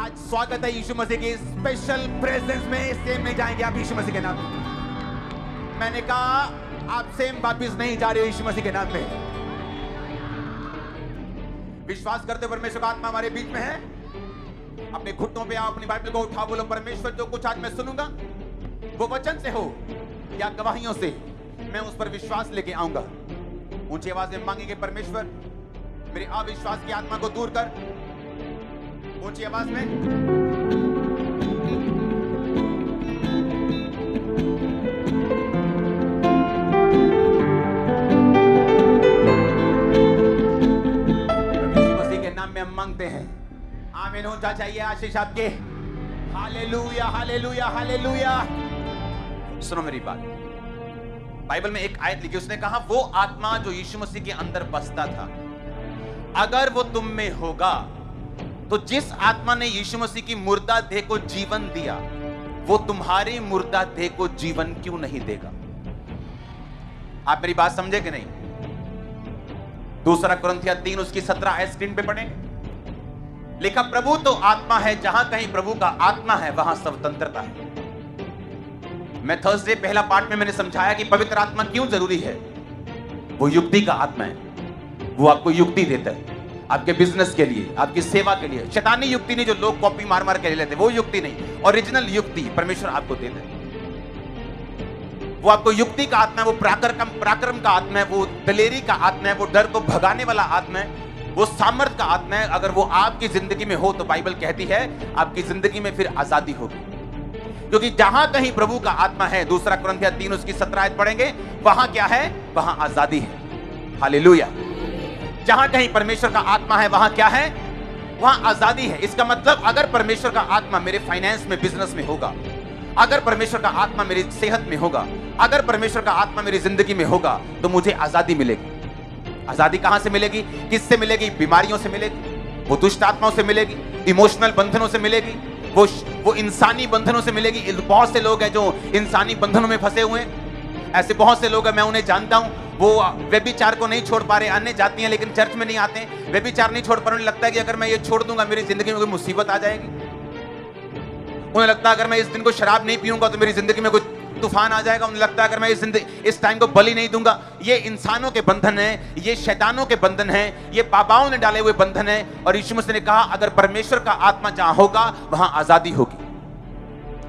आज स्वागत है यीशु मसीह की स्पेशल प्रेजेंस में। सेम नहीं जाएंगे आप यीशु मसीह के नाम में। मैंने कहा आप सेम वापिस नहीं जा रहे हो यीशु मसीह के नाम में। विश्वास करते हो परमेश्वर का आत्मा हमारे बीच में है? अपने घुटनों पे आओ, अपनी बाइबल को उठाओ, बोलो परमेश्वर जो कुछ आज मैं सुनूंगा वो वचन से हो या गवाहियों से, मैं उस पर विश्वास लेके आऊंगा। ऊंची आवाज में मांगेंगे, परमेश्वर मेरे अविश्वास की आत्मा को दूर कर। ऊंची आवाज में यीशु मसीह के नाम में हम मांगते हैं। आमीन होना चाहिए आशीष आपके। Hallelujah hallelujah hallelujah. सुनो मेरी बात, बाइबल में एक आयत लिखी, उसने कहा वो आत्मा जो यीशु मसीह के अंदर बसता था, अगर वो तुम में होगा तो जिस आत्मा ने यीशु मसीह की मुर्दा देह को जीवन दिया, वो तुम्हारी मुर्दा देह को जीवन क्यों नहीं देगा? आप मेरी बात समझे कि नहीं? दूसरा कुरिन्थियों 3 उसकी 17 आयत स्क्रीन पे पढ़ेंगे। लिखा, प्रभु तो आत्मा है, जहां कहीं प्रभु का आत्मा है वहां स्वतंत्रता है। मैं थर्सडे पहला पार्ट में मैंने समझाया कि पवित्र आत्मा क्यों जरूरी है। वो युक्ति का आत्मा है, वो आपको युक्ति देता है आपके बिजनेस के लिए, आपकी सेवा के लिए। शैतानी युक्ति नहीं जो लोग कॉपी मार मार के ले लेते, वो युक्ति नहीं। ओरिजिनल युक्ति परमेश्वर आपको देता है। वो आपको युक्ति का आत्मा है, वो पराक्रम का आत्मा है, वो दलेरी का आत्मा है, वो डर को भगाने वाला आत्मा है, वो सामर्थ का आत्मा है। अगर वो आपकी जिंदगी में हो तो बाइबल कहती है आपकी जिंदगी में फिर आजादी होगी, क्योंकि जहां कहीं प्रभु का आत्मा है, दूसरा कुरिन्थियों 3 उसकी 17 आयत पढ़ेंगे, वहां क्या है? वहां आजादी है। हालेलुया। जहां कहीं परमेश्वर का आत्मा है वहां क्या है? वहां आजादी है। इसका मतलब अगर परमेश्वर का आत्मा मेरे फाइनेंस में, बिजनेस में होगा, अगर परमेश्वर का आत्मा मेरी सेहत में होगा, अगर परमेश्वर का आत्मा मेरी जिंदगी में होगा, तो मुझे आजादी मिलेगी। आजादी कहां से मिलेगी? किससे मिलेगी? बीमारियों से मिलेगी, वो दुष्ट आत्माओं से मिलेगी, इमोशनल बंधनों से मिलेगी, वो इंसानी बंधनों से मिलेगी। बहुत से लोग हैं जो इंसानी बंधनों में फंसे हुए हैं। ऐसे बहुत से लोग हैं, मैं उन्हें जानता हूं, वो व्यभिचार को नहीं छोड़ पा रहे, अन्य जाति हैं लेकिन चर्च में नहीं आते। व्यभिचार नहीं छोड़ पा रहे, उन्हें लगता है कि अगर मैं ये छोड़ दूंगा मेरी जिंदगी में कोई मुसीबत आ जाएगी। उन्हें लगता है अगर मैं इस दिन को शराब नहीं पीऊंगा तो मेरी जिंदगी में कोई तूफान आ जाएगा। उन्हें लगता है अगर मैं इस टाइम को बलि नहीं दूंगा। ये इंसानों के बंधन है, ये शैतानों के बंधन है, ये पापाओं ने डाले हुए बंधन है। और यीशु मसीह ने कहा अगर परमेश्वर का आत्मा जहां होगा वहां आजादी होगी।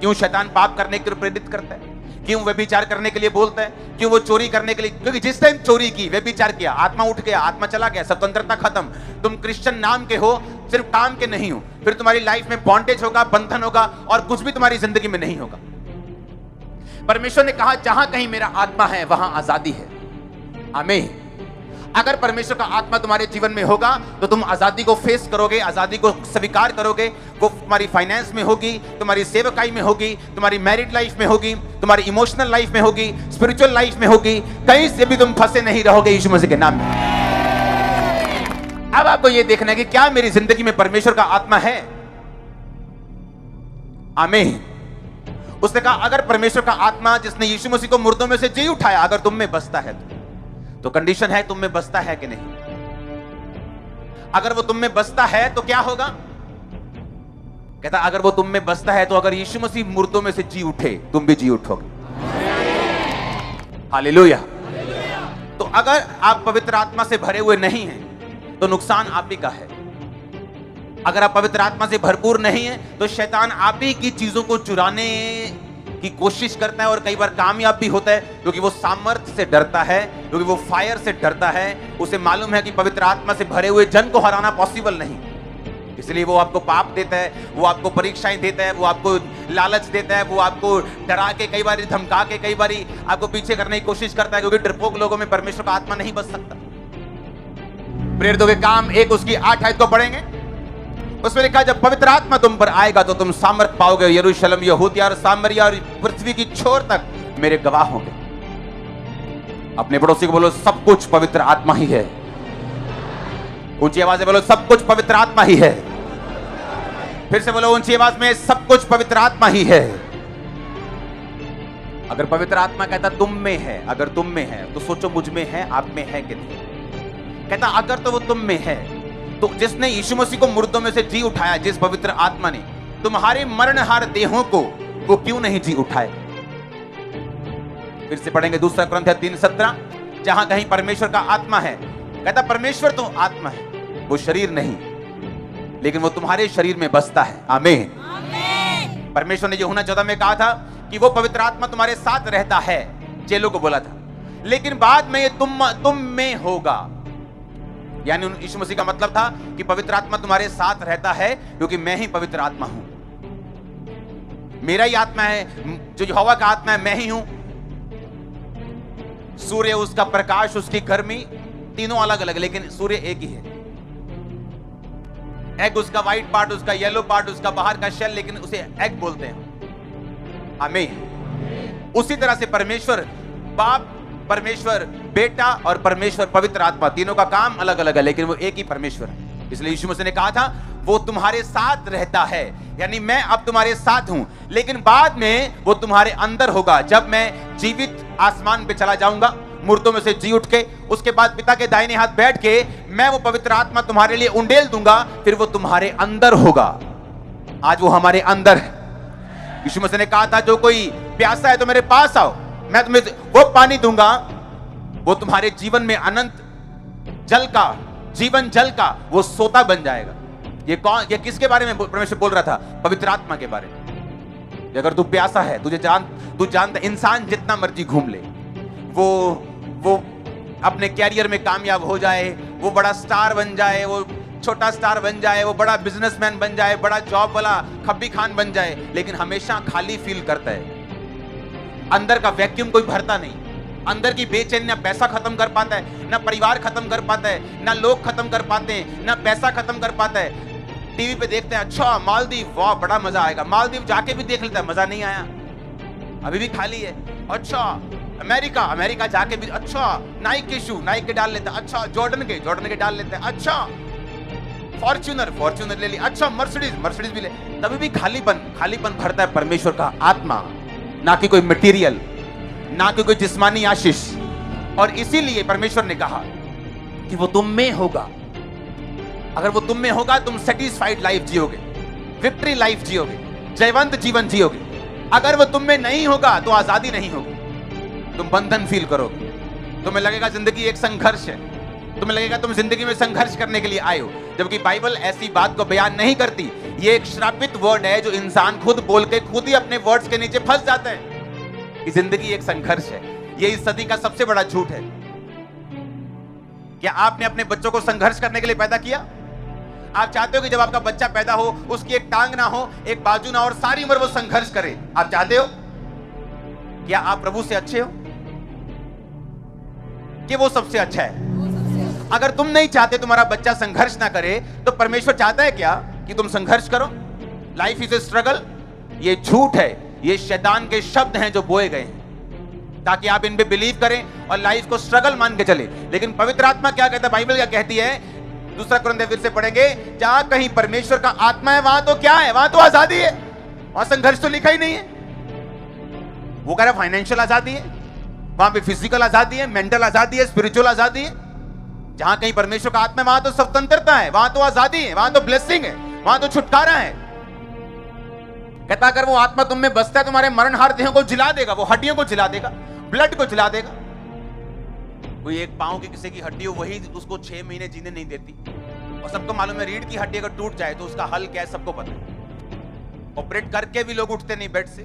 क्यों शैतान पाप करने के लिए प्रेरित करता है? क्यों व्यभिचार करने के लिए बोलता है? क्यों वो चोरी करने के लिए? क्योंकि जिस टाइम चोरी की, व्यभिचार किया, आत्मा उठ गया, आत्मा चला गया, स्वतंत्रता खत्म। तुम क्रिश्चियन नाम के हो, सिर्फ काम के नहीं हो, फिर तुम्हारी लाइफ में बॉन्डेज होगा, बंधन होगा और कुछ भी तुम्हारी जिंदगी में नहीं होगा। परमेश्वर ने कहा जहां कहीं मेरा आत्मा है वहां आजादी है। आमीन। अगर परमेश्वर का आत्मा तुम्हारे जीवन में होगा तो तुम आजादी को फेस करोगे, आजादी को स्वीकार करोगे। वो तुम्हारी फाइनेंस में होगी, तुम्हारी सेवकाई में होगी, तुम्हारी मैरिड लाइफ में होगी, तुम्हारी इमोशनल लाइफ में होगी, स्पिरिचुअल लाइफ में होगी। कहीं से भी तुम फंसे नहीं रहोगे यीशु मसीह के नाम में। अब आपको यह देखना है कि क्या मेरी जिंदगी में परमेश्वर का आत्मा है? आमीन। उसने कहा अगर परमेश्वर का आत्मा जिसने यीशु मसीह को मुर्दों में से जी उठाया अगर तुम में बसता है तो कंडीशन है तुम में बसता है कि नहीं। अगर वो तुम में बसता है तो क्या होगा? कहता अगर वो तुम में बसता है तो अगर यीशु मसीह मुर्दों में से जी उठे तुम भी जी उठोगे। हालेलुया। तो अगर आप पवित्र आत्मा से भरे हुए नहीं हैं तो नुकसान आप ही का है। अगर आप पवित्र आत्मा से भरपूर नहीं है तो शैतान आप ही की चीजों को चुराने की कोशिश करता है और कई बार कामयाब भी होता है, क्योंकि वो सामर्थ्य से डरता है, क्योंकि वो फायर से डरता है। उसे मालूम है कि पवित्र आत्मा से भरे हुए जन को हराना पॉसिबल नहीं, इसलिए वो आपको पाप देता है, वो आपको परीक्षाएं देता है, वो आपको लालच देता है, वो आपको डरा के, कई बार धमका के, कई बार आपको पीछे करने की कोशिश करता है, क्योंकि डरपोक लोगों में परमेश्वर का आत्मा नहीं बस सकता। प्रेरितों के काम 1 उसकी 8 आयत को पढ़ेंगे, उसमें लिखा जब पवित्र आत्मा तुम पर आएगा तो तुम सामर्थ पाओगे, यरूशलेम, यहूदिया और सामरिया और पृथ्वी की छोर तक मेरे गवाह होंगे। अपने पड़ोसी को बोलो सब कुछ पवित्र आत्मा ही है। ऊंची आवाज में बोलो सब कुछ पवित्र आत्मा ही है। फिर से बोलो ऊंची आवाज में सब कुछ पवित्र आत्मा ही है। अगर पवित्र आत्मा कहता तुम में है, अगर तुम में है तो सोचो मुझ में है, आप में है कि नहीं। कहता अगर तो वो तुम में है तो जिसने यीशु मसीह को मुर्दों में से जी उठाया, जिस पवित्र आत्मा ने तुम्हारे मरणहार देहों को, वो क्यों नहीं जी उठाए? फिर से पढ़ेंगे 2 कुरिन्थियों 3:17, जहां कहीं परमेश्वर का आत्मा है, कहता परमेश्वर तो आत्मा है, वो शरीर नहीं, लेकिन वो तुम्हारे शरीर में बसता है। आमीन। परमेश्वर ने यूहन्ना 14 में कहा था कि वो पवित्र आत्मा तुम्हारे साथ रहता है, चेलों को बोला था, लेकिन बाद में ये तुम में होगा। यानी यीशु मसीह का मतलब था कि पवित्र आत्मा तुम्हारे साथ रहता है क्योंकि मैं ही पवित्र आत्मा हूं, मेरा ही आत्मा है, जो यहोवा का आत्मा है मैं ही हूं। सूर्य, उसका प्रकाश, उसकी गर्मी, तीनों अलग अलग, लेकिन सूर्य एक ही है। एग उसका व्हाइट पार्ट, उसका येलो पार्ट, उसका बाहर का शेल, लेकिन उसे एग बोलते हैं। आमीन। उसी तरह से परमेश्वर बाप, परमेश्वर बेटा और परमेश्वर पवित्र आत्मा, तीनों का काम अलग अलग है, लेकिन वो एक ही परमेश्वर है। इसलिए यीशु मसीह ने कहा था वो तुम्हारे साथ रहता है, यानी मैं अब तुम्हारे साथ हूं, लेकिन बाद में वो तुम्हारे अंदर होगा। जब मैं जीवित आसमान पे चला जाऊंगा, मुर्दों में से जी उठ के, उसके बाद पिता के दाहिने हाथ बैठ के, मैं वो पवित्र आत्मा तुम्हारे लिए उंडेल दूंगा, फिर वो तुम्हारे अंदर होगा। आज वो हमारे अंदर है। यीशु मसीह ने कहा था जो कोई प्यासा है तो मेरे पास आओ, मैं तुम्हें वो पानी दूंगा, वो तुम्हारे जीवन में अनंत जल का, जीवन जल का वो सोता बन जाएगा। ये किसके बारे में परमेश्वर बोल रहा था? पवित्र आत्मा के बारे में। अगर तू प्यासा है, तू जानता, इंसान जितना मर्जी घूम ले, वो अपने कैरियर में कामयाब हो जाए, वो बड़ा स्टार बन जाए, वो छोटा स्टार बन जाए, वो बड़ा बिजनेसमैन बन जाए, बड़ा जॉब वाला खब्बी खान बन जाए, लेकिन हमेशा खाली फील करता है। अंदर का वैक्यूम कोई भरता नहीं। अंदर की बेचैनी ना पैसा खत्म कर पाता है, ना परिवार खत्म कर पाता है, ना लोग खत्म कर पाते हैं, ना पैसा खत्म कर पाता है। टीवी पे देखते हैं, अच्छा मालदीव, वाह बड़ा मजा आएगा, मालदीव जाके भी देख लेता है, मजा नहीं आया, अभी भी खाली है। अच्छा अमेरिका जाके भी, अच्छा नाइक के डाल लेता है, अच्छा जॉर्डन के डाल लेते हैं, अच्छा फॉर्च्यूनर ले ली, अच्छा मर्सिडीज भी ले, तभी भी खालीपन भरता है परमेश्वर का आत्मा, ना कि कोई मटेरियल, ना कि कोई जिस्मानी आशीष। और इसीलिए परमेश्वर ने कहा कि वो तुम में होगा। अगर वो तुम में होगा, तुम सेटिस्फाइड लाइफ जियोगे, विक्ट्री लाइफ जियोगे, जयवंत जीवन जियोगे। अगर वो तुम में नहीं होगा तो आजादी नहीं होगी, तुम बंधन फील करोगे, तुम्हें लगेगा जिंदगी एक संघर्ष है, तुम्हें लगेगा तुम जिंदगी में संघर्ष करने के लिए आए हो, जबकि बाइबल ऐसी बात को बयान नहीं करती। ये एक श्रापित वर्ड है जो इंसान खुद बोल के खुद ही अपने वर्ड्स के नीचे फंस जाता है कि जिंदगी एक संघर्ष है। ये इस सदी का सबसे बड़ा झूठ है। क्या आपने अपने बच्चों को संघर्ष करने के लिए पैदा किया? आप चाहते हो कि जब आपका बच्चा पैदा हो उसकी एक टांग ना हो, एक बाजू ना हो और सारी उम्र वो संघर्ष करे? आप चाहते हो? क्या आप प्रभु से अच्छे हो कि वो सबसे अच्छा है? अगर तुम नहीं चाहते तुम्हारा बच्चा संघर्ष ना करे, तो परमेश्वर चाहता है क्या कि तुम संघर्ष करो? लाइफ इज ए स्ट्रगल, ये झूठ है, ये शैतान के शब्द हैं जो बोए गए हैं ताकि आप इन पे बिलीव करें और लाइफ को स्ट्रगल मान के चले। लेकिन पवित्र आत्मा क्या कहता है, बाइबल क्या कहती है? 2 कुरिन्थियों फिर से पढ़ेंगे, जहां कहीं परमेश्वर का आत्मा है वहां तो क्या है? वहां तो आजादी है, वहां संघर्ष तो लिखा ही नहीं है। वो कह रहा है फाइनेंशियल आजादी है, वहां पे फिजिकल आजादी है, मेंटल आजादी है, स्पिरिचुअल आजादी है। जहां कहीं परमेश्वर का आत्मा है वहां तो स्वतंत्रता है, वहां तो आजादी है, वहां तो ब्लेसिंग है, वहां तो छुटकारा है। कहता अगर वो आत्मा तुम में बसता है, तुम्हारे मरणहार देहों को जिला देगा, वो हड्डियों को जिला देगा, ब्लड को जिला देगा। कोई एक पांव की किसी की हड्डी हो, वही उसको 6 महीने जीने नहीं देती। और सबको मालूम है रीढ़ की हड्डी अगर टूट जाए तो उसका हल क्या है, सबको पता है। ऑपरेट करके भी लोग उठते नहीं बेड से।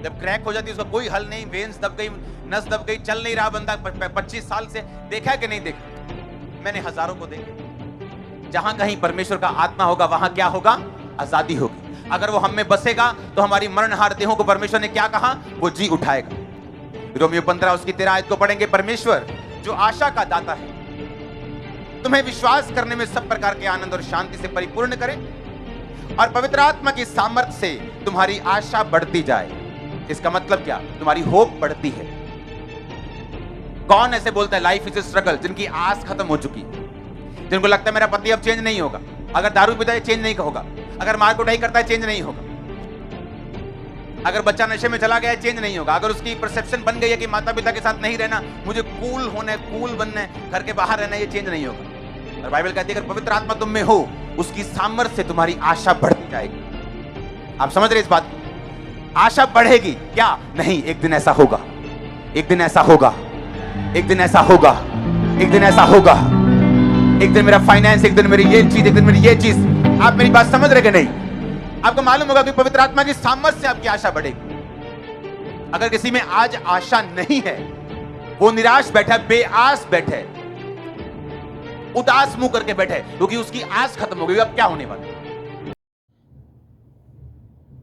जब क्रैक हो जाती है उसका कोई हल नहीं, वेन्स दब गई, नस दब गई, चल नहीं रहा बंदा 25 साल से। देखा कि नहीं देखा? मैंने हजारों को देखा। जहां कहीं परमेश्वर का आत्मा होगा वहां क्या होगा? आजादी होगी। अगर वो हम में बसेगा तो हमारी मरणहार देहों को परमेश्वर ने क्या कहा? वो जी उठाएगा। रोमियो 15 उसकी 13 आयत को पढ़ेंगे। परमेश्वर जो आशा का दाता है, तुम्हें विश्वास करने में सब प्रकार के आनंद और शांति से परिपूर्ण करे और पवित्र आत्मा की सामर्थ्य से तुम्हारी आशा बढ़ती जाए। इसका मतलब क्या? तुम्हारी होप बढ़ती है। कौन ऐसे बोलता है लाइफ इज ए स्ट्रगल? जिनकी आस खत्म हो चुकी है, जिनको लगता है मेरा पति अब चेंज नहीं होगा, अगर दारू पीता है चेंज नहीं होगा, अगर मार कुटाई करता है चेंज नहीं होगा, अगर बच्चा नशे में चला गया चेंज नहीं होगा, अगर उसकी परसेप्शन बन गई है कि माता पिता के साथ नहीं रहना, मुझे कूल होना है, कूल बनना है, घर के बाहर रहना है, ये चेंज नहीं होगा। और बाइबल कहती है अगर पवित्र आत्मा तुम में हो, उसकी सामर्थ्य से तुम्हारी आशा बढ़ती जाएगी। आप समझ रहे इस बात को? आशा बढ़ेगी क्या? नहीं, एक दिन ऐसा होगा, एक दिन ऐसा होगा, एक दिन ऐसा होगा, एक दिन ऐसा होगा, एक दिन मेरा फाइनेंस, एक दिन मेरी ये चीज, एक दिन मेरी ये चीज। आप मेरी बात समझ रहे कि नहीं? आपको मालूम होगा कि पवित्र आत्मा की सामर्थ्य से आपकी आशा बढ़ेगी। अगर किसी में आज आशा नहीं है, वो निराश बैठा, बेआस बैठे, उदास मुंह करके बैठे, क्योंकि उसकी आस खत्म हो गई। अब क्या होने वाला?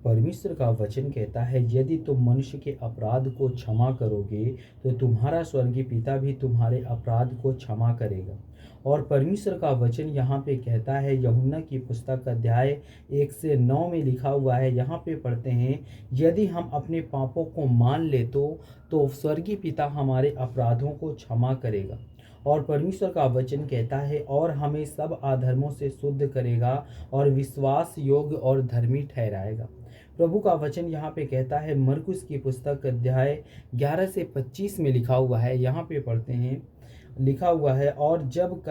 परमेश्वर का वचन कहता है यदि तुम मनुष्य के अपराध को क्षमा करोगे तो तुम्हारा स्वर्गीय पिता भी तुम्हारे अपराध को क्षमा करेगा। और परमेश्वर का वचन यहाँ पे कहता है, यूहन्ना की पुस्तक अध्याय 1 से 9 में लिखा हुआ है। यहाँ पे पढ़ते हैं, यदि हम अपने पापों को मान ले तो स्वर्गीय पिता हमारे अपराधों को क्षमा करेगा। और परमेश्वर का वचन कहता है, और हमें सब अधर्मों से शुद्ध करेगा और विश्वास योग्य और धर्मी ठहराएगा। प्रभु का वचन यहाँ पे कहता है, मरकुस की पुस्तक अध्याय 11 से 25 में लिखा हुआ है। यहाँ पे पढ़ते हैं, लिखा हुआ है, और जब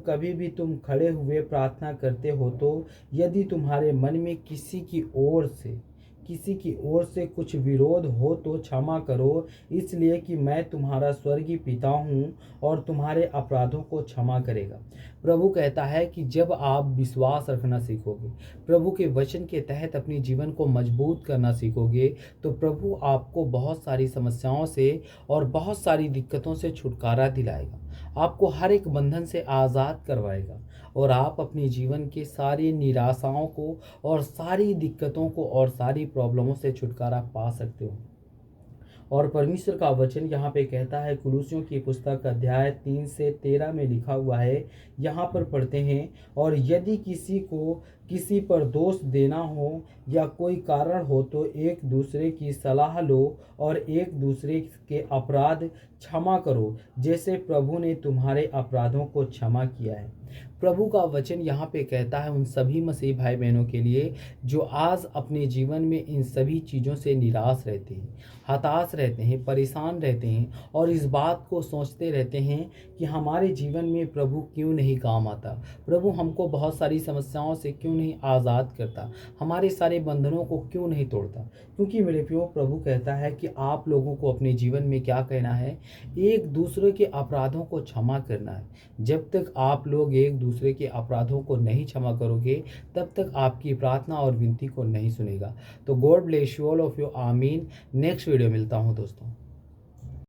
कभी भी तुम खड़े हुए प्रार्थना करते हो तो यदि तुम्हारे मन में किसी की ओर से कुछ विरोध हो तो क्षमा करो, इसलिए कि मैं तुम्हारा स्वर्गीय पिता हूँ और तुम्हारे अपराधों को क्षमा करेगा। प्रभु कहता है कि जब आप विश्वास रखना सीखोगे, प्रभु के वचन के तहत अपने जीवन को मजबूत करना सीखोगे, तो प्रभु आपको बहुत सारी समस्याओं से और बहुत सारी दिक्कतों से छुटकारा दिलाएगा, आपको हर एक बंधन से आज़ाद करवाएगा और आप अपने जीवन के सारी निराशाओं को और सारी दिक्कतों को और सारी प्रॉब्लमों से छुटकारा पा सकते हो। और परमेश्वर का वचन यहाँ पे कहता है, कुलुसियों की पुस्तक अध्याय 3 से 13 में लिखा हुआ है। यहाँ पर पढ़ते हैं, और यदि किसी को किसी पर दोष देना हो या कोई कारण हो तो एक दूसरे की सलाह लो और एक दूसरे के अपराध क्षमा करो, जैसे प्रभु ने तुम्हारे अपराधों को क्षमा किया है। प्रभु का वचन यहाँ पे कहता है उन सभी मसीह भाई बहनों के लिए जो आज अपने जीवन में इन सभी चीज़ों से निराश रहते हैं, हताश रहते हैं, परेशान रहते हैं और इस बात को सोचते रहते हैं कि हमारे जीवन में प्रभु क्यों नहीं काम आता, प्रभु हमको बहुत सारी समस्याओं से क्यों नहीं आज़ाद करता, हमारे सारे बंधनों को क्यों नहीं तोड़ता। क्योंकि मेरे प्रियो, प्रभु कहता है कि आप लोगों को अपने जीवन में क्या कहना है, एक दूसरे के अपराधों को क्षमा करना है। जब तक आप लोग एक दूसरे के अपराधों को नहीं क्षमा करोगे, तब तक आपकी प्रार्थना और विनती को नहीं सुनेगा। तो God bless you all of you. आमीन। नेक्स्ट वीडियो मिलता हूँ दोस्तों।